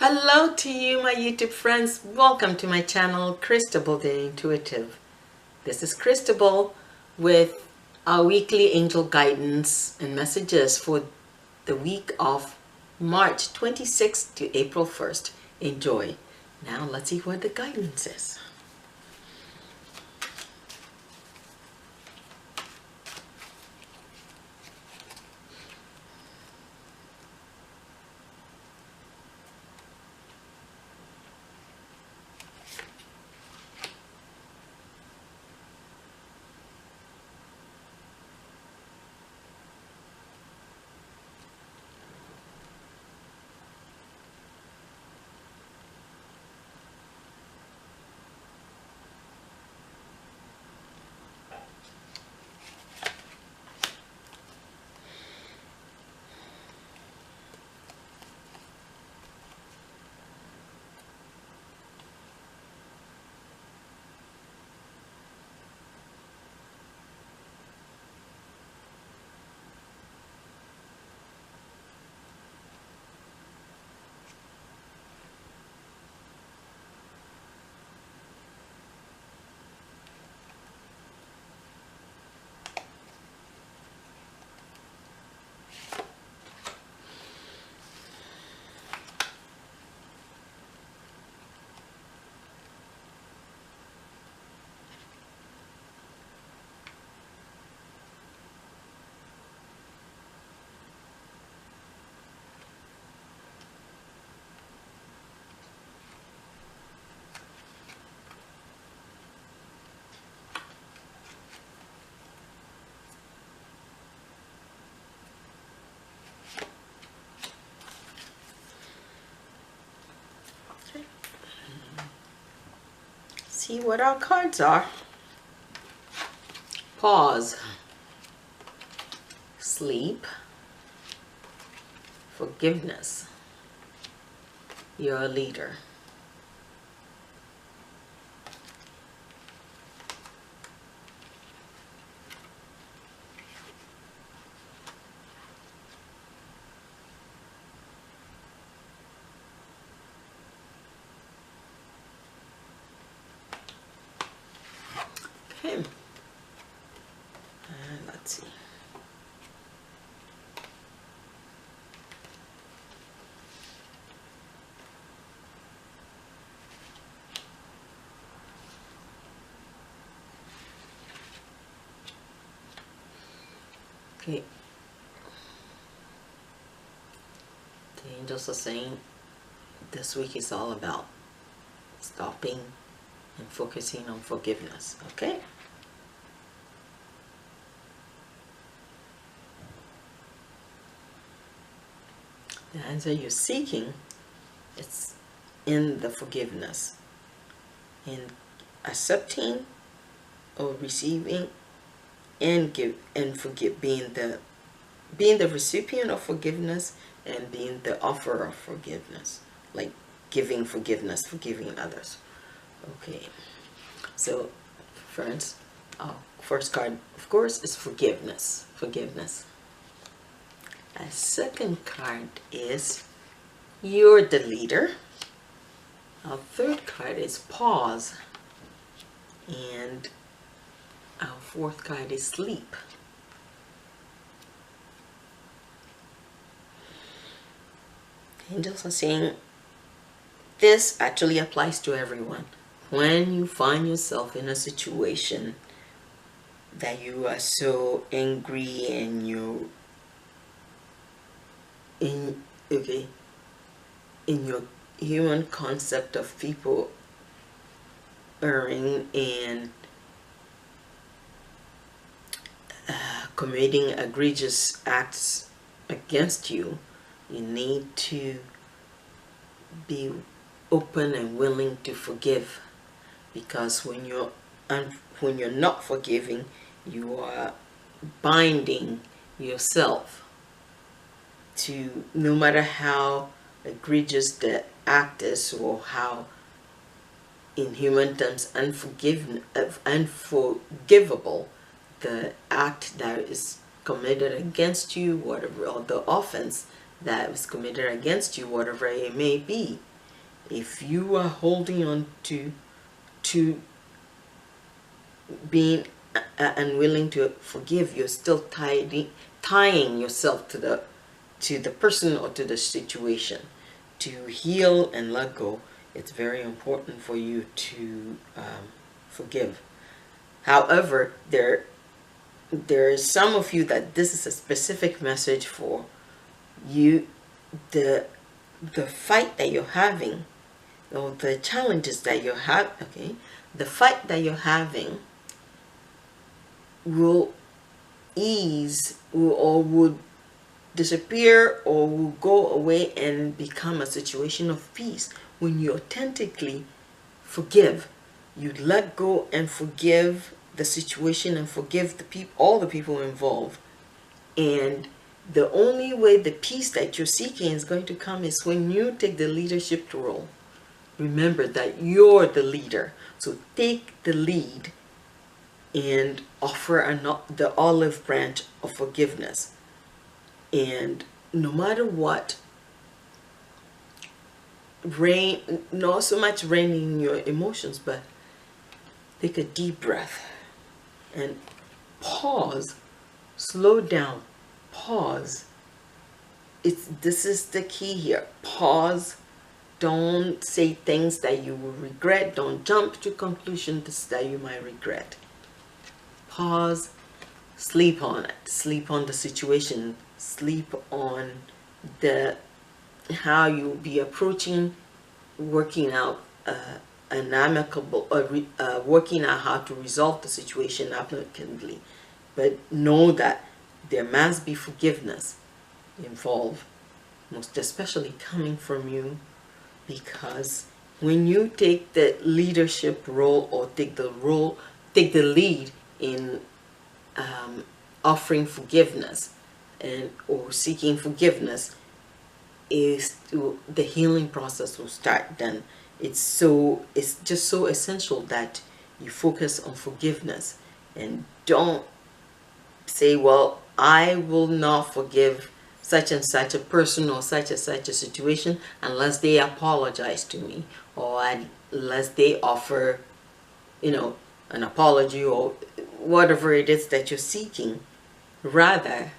Hello to you, my YouTube friends. Welcome to my channel, Cristabelle the Intuitive. This is Cristabelle with our weekly angel guidance and messages for the week of March 26th to April 1st. Enjoy. Now let's see what the guidance is. See what our cards are. Pause, sleep, forgiveness, you're a leader. Okay. Let's see. Okay. The angels are saying this week is all about stopping and focusing on forgiveness, okay? The answer you're seeking, it's in the forgiveness, in accepting or receiving and give and forgive, being the recipient of forgiveness and being the offerer of forgiveness, like giving forgiveness, forgiving others. Okay, so friends, our first card, of course, is forgiveness. Forgiveness. A second card is you're the leader. Our third card is pause. And our fourth card is sleep. Angels are saying this actually applies to everyone. When you find yourself in a situation that you are so angry and you're in your human concept of people erring and committing egregious acts against you, you need to be open and willing to forgive, because when you're not forgiving, you are binding yourself to, no matter how egregious the act is or how in human terms unforgivable the act that is committed against you, whatever, or the offense that was committed against you, whatever it may be, If you are holding on to being unwilling to forgive, you're still tying yourself to the person or to the situation. To heal and let go, it's very important for you to forgive. However, there is some of you that this is a specific message for you. The fight that you're having, or the challenges that you have, okay, the fight that you're having will ease or would disappear or will go away and become a situation of peace when you authentically forgive. You let go and forgive the situation and forgive the people, all the people involved. And the only way the peace that you're seeking is going to come is when you take the leadership role. Remember that you're the leader. So take the lead and offer the olive branch of forgiveness. And no matter what, not so much reining your emotions, but take a deep breath and pause, slow down, pause. This is the key here. Pause. Don't say things that you will regret. Don't jump to conclusions that you might regret. Pause. Sleep on it. Sleep on the situation. Sleep on how you'll be approaching working out an amicable, working out how to resolve the situation amicably. But know that there must be forgiveness involved, most especially coming from you, because when you take the leadership role or take the lead in offering forgiveness or seeking forgiveness, the healing process will start then. It's just so essential that you focus on forgiveness and don't say, well, I will not forgive such and such a person or such and such a situation unless they apologize to me, or unless they offer, an apology or whatever it is that you're seeking. Rather,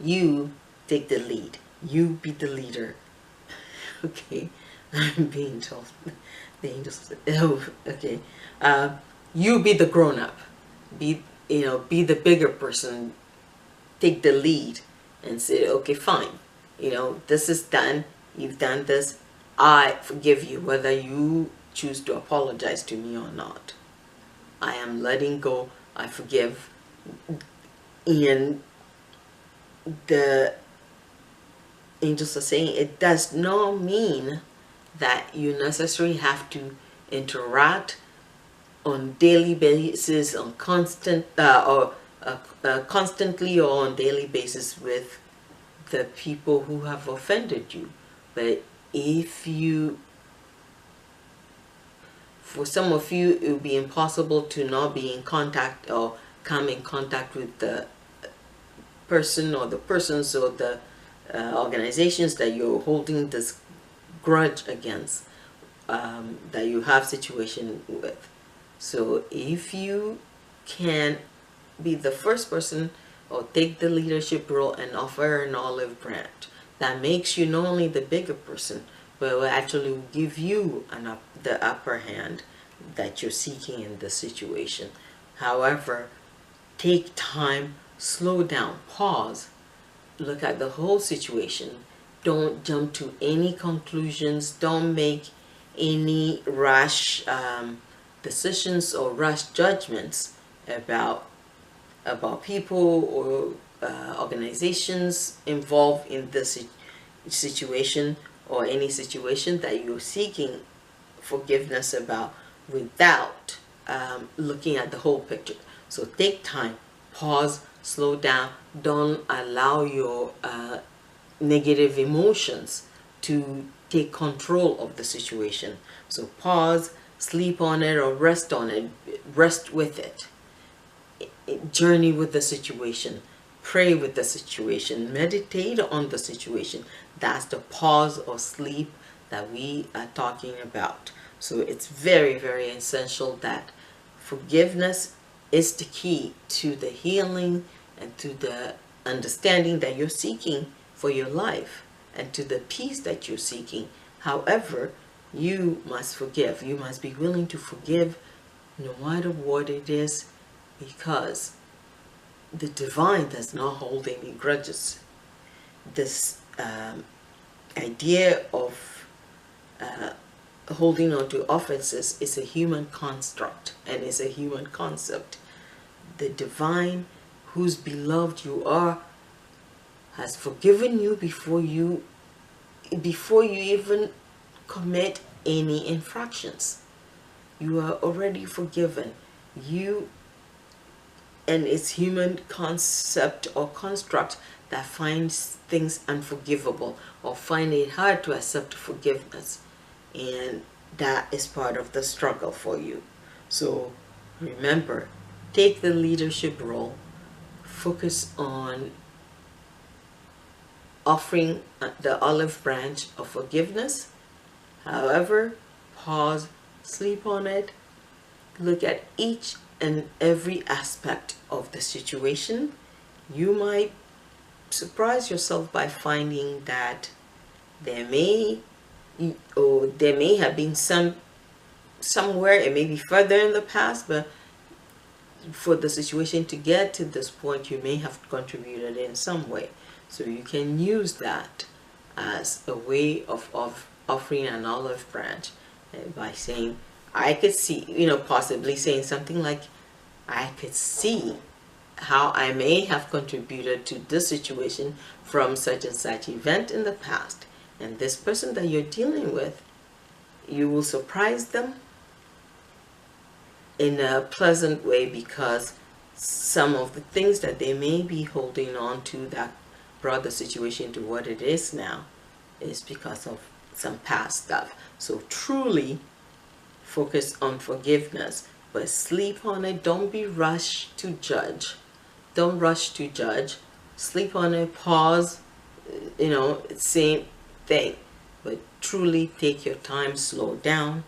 you take the lead. You be the leader. Okay, I'm being told. The angels. Oh, okay. You be the grown-up. Be the bigger person. Take the lead and say, okay, fine. This is done. You've done this. I forgive you, whether you choose to apologize to me or not. I am letting go. I forgive. And the angels are saying it does not mean that you necessarily have to interact on daily basis, on constantly or on daily basis with the people who have offended you. But for some of you, it will be impossible to not be in contact or come in contact with the person or the persons or the organizations that you're holding this grudge against, that you have situation with. So if you can be the first person or take the leadership role and offer an olive branch, that makes you not only the bigger person, but will actually give you the upper hand that you're seeking in the situation. However, take time, slow down, pause, look at the whole situation. Don't jump to any conclusions. Don't make any rash decisions or rush judgments about people or organizations involved in this situation or any situation that you're seeking forgiveness about, without looking at the whole picture. So take time, pause, slow down. Don't allow your negative emotions to take control of the situation. So pause, sleep on it or rest on it, rest with it. Journey with the situation, pray with the situation, meditate on the situation. That's the pause or sleep that we are talking about. So it's very, very essential that forgiveness is the key to the healing and to the understanding that you're seeking for your life and to the peace that you're seeking. However, you must forgive. You must be willing to forgive no matter what it is, because the divine does not hold any grudges. This idea of holding on to offenses is a human construct and is a human concept. The divine, whose beloved you are, has forgiven you before you even commit any infractions. You are already forgiven. And it's human concept or construct that finds things unforgivable or find it hard to accept forgiveness, and that is part of the struggle for you. So remember, take the leadership role, focus on offering the olive branch of forgiveness. However, pause, sleep on it, look at each and every aspect of the situation. You might surprise yourself by finding that there may have been somewhere, it may be further in the past, but for the situation to get to this point, you may have contributed in some way. So you can use that as a way of offering an olive branch by saying, I could see, possibly saying something like, I could see how I may have contributed to this situation from such and such event in the past. And this person that you're dealing with, you will surprise them in a pleasant way, because some of the things that they may be holding on to that brought the situation to what it is now is because of some past stuff. So truly focus on forgiveness, but sleep on it. Don't be rushed to judge. Don't rush to judge. Sleep on it, pause, same thing. But truly take your time, slow down,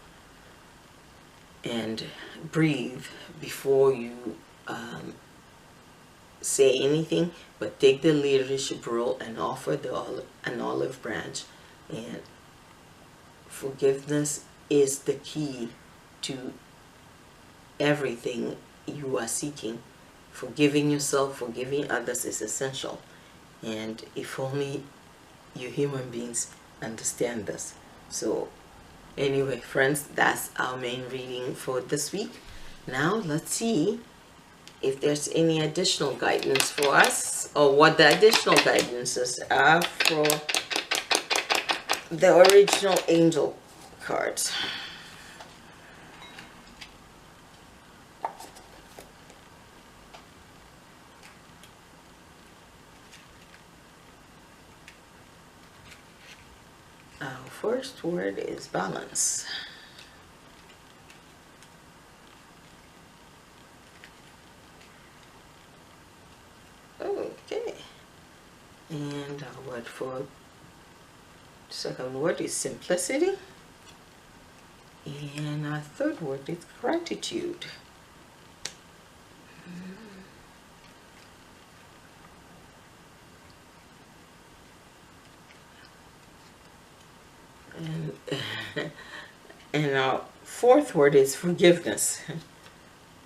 and breathe before you say anything. But take the leadership role and offer an olive branch. And forgiveness is the key to everything you are seeking. Forgiving yourself, forgiving others is essential. And if only you human beings understand this. So anyway, friends, that's our main reading for this week. Now let's see if there's any additional guidance for us, or what the additional guidances are for the original angel cards. Our first word is balance. Okay. And our word for second word is simplicity. And our third word is gratitude. And our fourth word is forgiveness.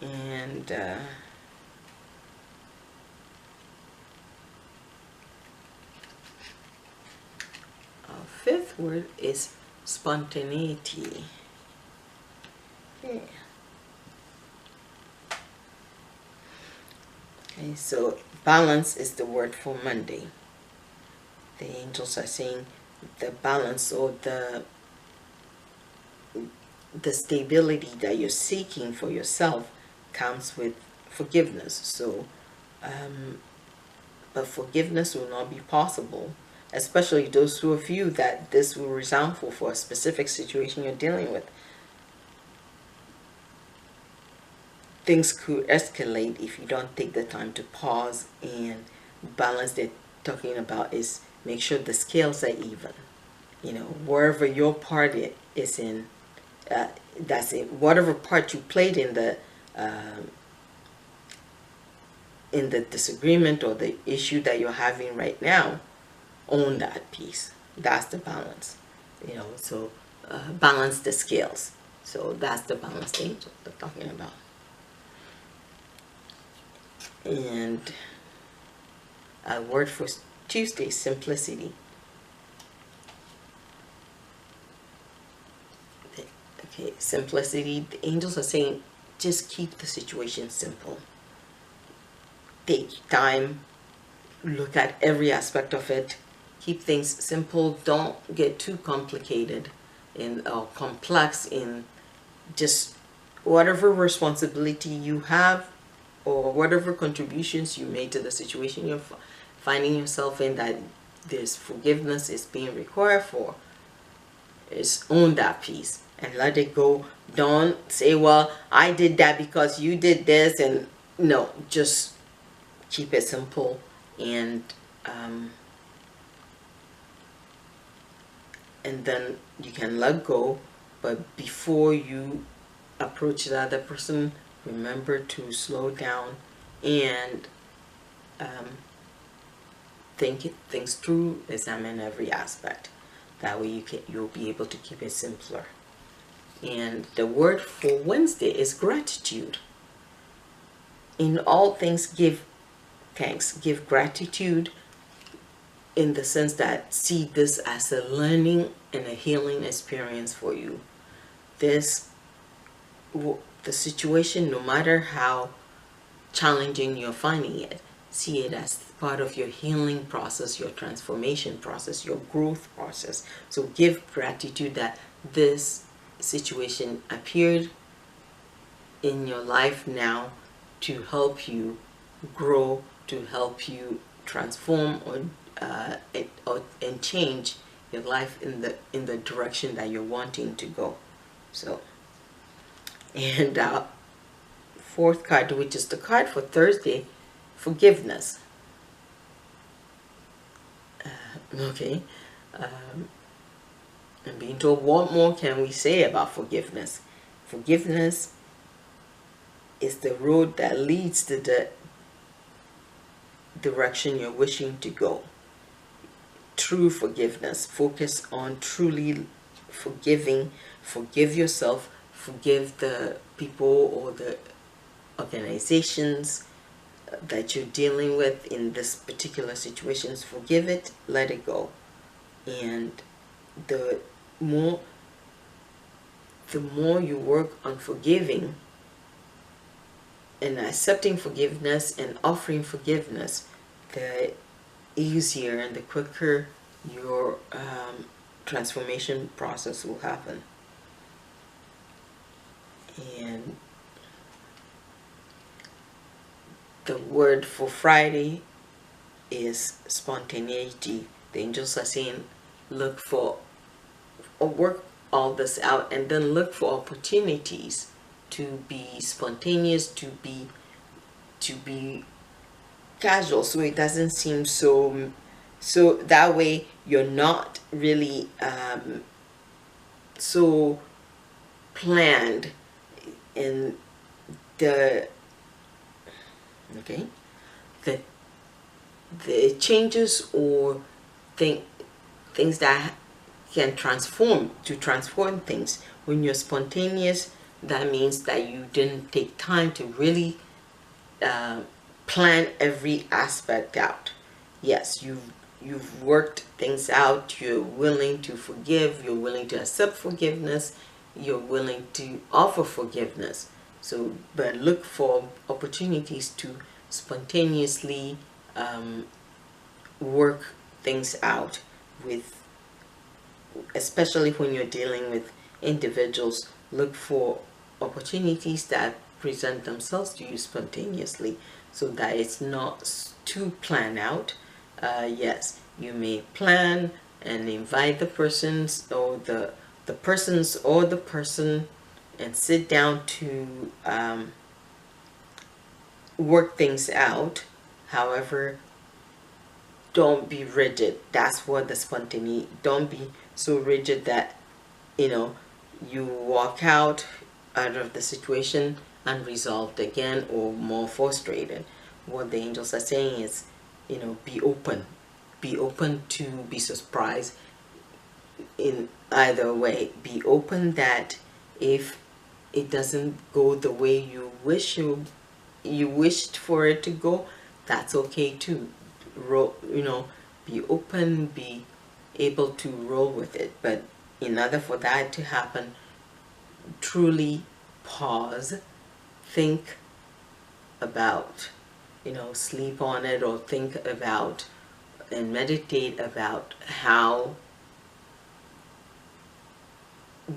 And our fifth word is spontaneity. Okay, so balance is the word for Monday. The angels are saying the balance, or the stability that you're seeking for yourself comes with forgiveness. So but forgiveness will not be possible, especially those of you that this will resound for a specific situation you're dealing with. Things could escalate if you don't take the time to pause. And balance they're talking about is make sure the scales are even. you know, wherever your part is in, that's it. Whatever part you played in the disagreement or the issue that you're having right now, own that piece. That's the balance, you know. So balance the scales. So that's the balance angel they're talking about. And a word for Tuesday: simplicity. Okay, simplicity. The angels are saying, just keep the situation simple. Take time, look at every aspect of it, keep things simple. Don't get too complicated or complex in just whatever responsibility you have or whatever contributions you made to the situation you're finding yourself in, that this forgiveness is being required for. Is own that piece and let it go. Don't say, well, I did that because you did this, and no, just keep it simple. And then you can let go. But before you approach the other person, remember to slow down and think things through, examine every aspect. That way you'll be able to keep it simpler. And the word for Wednesday is gratitude. In all things, give thanks. Give gratitude in the sense that see this as a learning and a healing experience for you. The situation, no matter how challenging you're finding it, see it as part of your healing process, your transformation process, your growth process. So give gratitude that this situation appeared in your life now to help you grow, to help you transform and change your life in the direction that you're wanting to go. So, and fourth card, which is the card for Thursday, forgiveness. Okay, I'm being told, what more can we say about forgiveness? Forgiveness is the road that leads to the direction you're wishing to go. True forgiveness. Focus on truly forgiving. Forgive yourself. Forgive the people or the organizations that you're dealing with in this particular situations. Forgive it, let it go. And the more you work on forgiving and accepting forgiveness and offering forgiveness, the easier and the quicker your transformation process will happen. And the word for Friday is spontaneity. The angels are saying, look for or work all this out, and then look for opportunities to be spontaneous, to be casual, so it doesn't seem so that way you're not really so planned in the the changes or things that can transform things. When you're spontaneous, that means that you didn't take time to really plan every aspect out. Yes, you've worked things out. You're willing to forgive. You're willing to accept forgiveness. You're willing to offer forgiveness. So, but look for opportunities to spontaneously work things out with, especially when you're dealing with individuals. Look for opportunities that present themselves to you spontaneously, so that it's not too planned out. Yes, you may plan and invite the persons or the persons or the person and sit down to work things out. However, don't be rigid. That's what the spontaneity. Don't be so rigid that, you know, you walk out of the situation unresolved again or more frustrated. What the angels are saying is, you know, be open to be surprised in either way. Be open that if it doesn't go the way you wished for it to go, that's okay too. You know, be open, be able to roll with it. But in order for that to happen, truly pause, think about, you know, sleep on it, or think about and meditate about how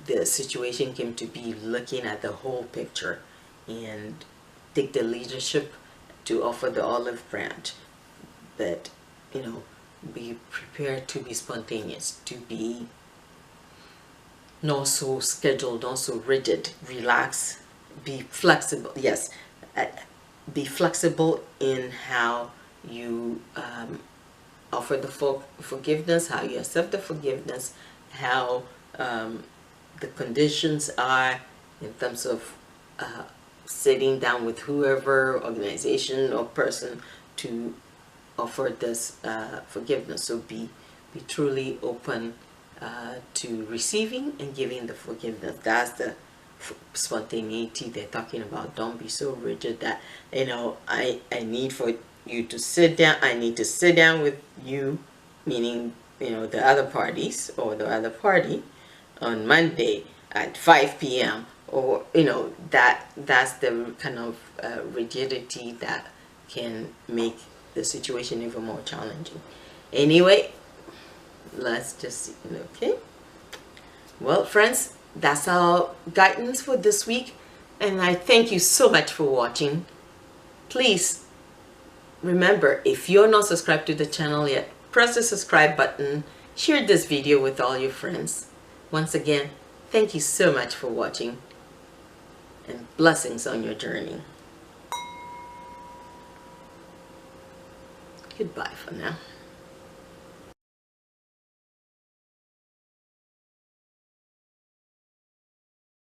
the situation came to be, looking at the whole picture, and take the leadership to offer the olive branch. But, you know, be prepared to be spontaneous, to be not so scheduled, not so rigid. Relax, be flexible. Yes, be flexible in how you offer the forgiveness, how you accept the forgiveness, how the conditions are in terms of sitting down with whoever, organization or person, to offer this forgiveness. So be truly open to receiving and giving the forgiveness. That's the spontaneity they're talking about. Don't be so rigid that, you know, I need for you to sit down, I need to sit down with you, meaning, you know, the other parties or the other party, on Monday at 5 p.m. or, you know, that's the kind of rigidity that can make the situation even more challenging. Anyway, let's just, okay. Well, friends, that's our guidance for this week, and I thank you so much for watching. Please remember, if you're not subscribed to the channel yet, press the subscribe button, share this video with all your friends. Once again, thank you so much for watching, and blessings on your journey. Goodbye for now.